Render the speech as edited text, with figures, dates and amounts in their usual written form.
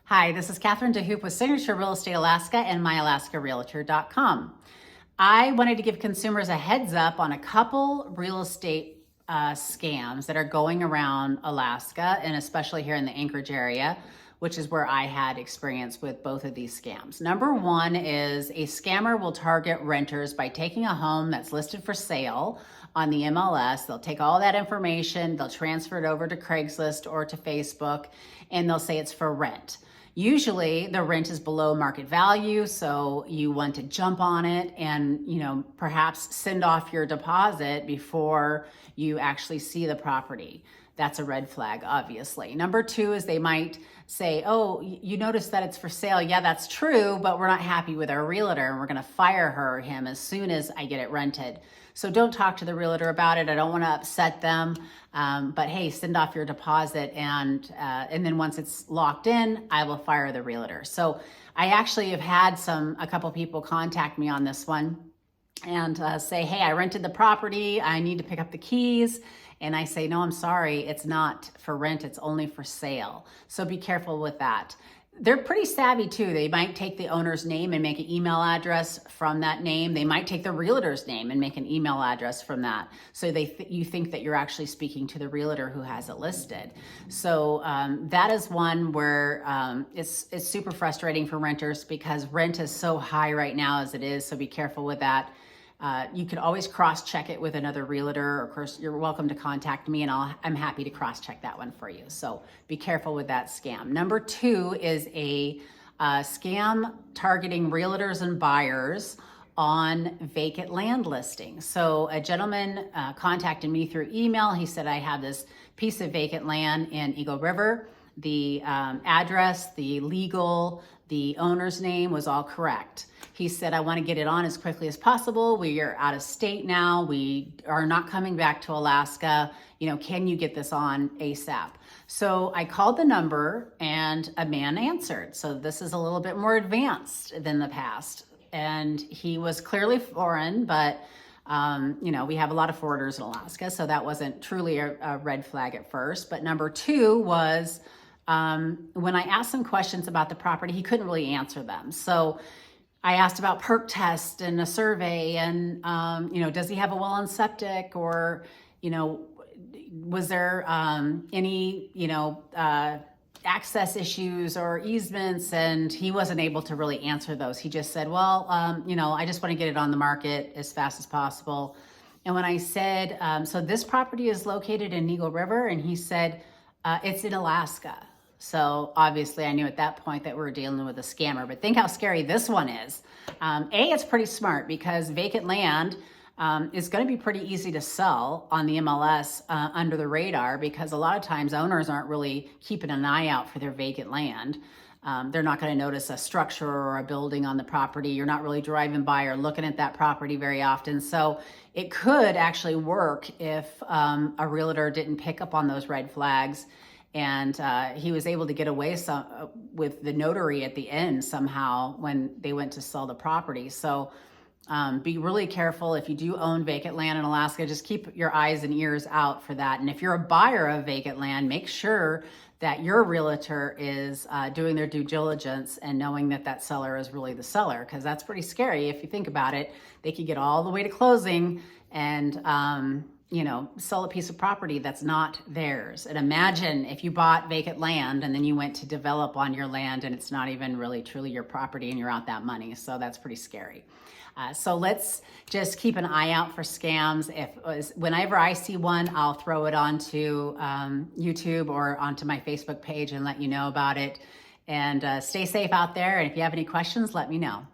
Hi, this is Catherine DeHoop with Signature Real Estate Alaska and myalaskarealtor.com. I wanted to give consumers a heads up on a couple real estate scams that are going around Alaska, and especially here in the Anchorage area, which is where I had experience with both of these scams. Number one is a scammer will target renters by taking a home that's listed for sale on the MLS. They'll take all that information, they'll transfer it over to Craigslist or to Facebook, and they'll say it's for rent. Usually the rent is below market value, so you want to jump on it and, perhaps send off your deposit before you actually see the property. That's a red flag, obviously. Number two is they might say, oh, you noticed that it's for sale. Yeah, that's true, but we're not happy with our realtor and we're gonna fire her or him as soon as I get it rented. So don't talk to the realtor about it. I don't wanna upset them, but hey, send off your deposit and then once it's locked in, I will fire the realtor. So I actually have had a couple people contact me on this one and say, hey, I rented the property, I need to pick up the keys. And I say, no, I'm sorry, it's not for rent, it's only for sale. So be careful with that. They're pretty savvy too. They might take the owner's name and make an email address from that name. They might take the realtor's name and make an email address from that. So you think that you're actually speaking to the realtor who has it listed. So that is one where it's super frustrating for renters because rent is so high right now as it is. So be careful with that. You can always cross-check it with another realtor. Of course, you're welcome to contact me and I'm happy to cross-check that one for you. So be careful with that scam. Number two is a scam targeting realtors and buyers on vacant land listings. So a gentleman contacted me through email. He said, I have this piece of vacant land in Eagle River. The address, the legal, the owner's name was all correct. He said, I want to get it on as quickly as possible. We are out of state now. We are not coming back to Alaska. Can you get this on ASAP? So I called the number and a man answered. So this is a little bit more advanced than the past. And he was clearly foreign, but we have a lot of foreigners in Alaska. So that wasn't truly a red flag at first. But number two was when I asked him questions about the property, he couldn't really answer them. So I asked about perk test and a survey and, does he have a well and septic or, was there any, access issues or easements? And he wasn't able to really answer those. He just said, well, I just want to get it on the market as fast as possible. And when I said, so this property is located in Eagle River, and he said, it's in Alaska. So obviously I knew at that point that we were dealing with a scammer, but think how scary this one is. It's pretty smart because vacant land is going to be pretty easy to sell on the MLS under the radar because a lot of times owners aren't really keeping an eye out for their vacant land. They're not going to notice a structure or a building on the property. You're not really driving by or looking at that property very often. So it could actually work if a realtor didn't pick up on those red flags. And he was able to get away with the notary at the end somehow when they went to sell the property. So be really careful. If you do own vacant land in Alaska, just keep your eyes and ears out for that. And if you're a buyer of vacant land, make sure that your realtor is doing their due diligence and knowing that that seller is really the seller, because that's pretty scary. If you think about it, they could get all the way to closing and sell a piece of property that's not theirs. And imagine if you bought vacant land and then you went to develop on your land and it's not even really truly your property and you're out that money. So that's pretty scary. So let's just keep an eye out for scams. Whenever I see one, I'll throw it onto YouTube or onto my Facebook page and let you know about it. And stay safe out there. And if you have any questions, let me know.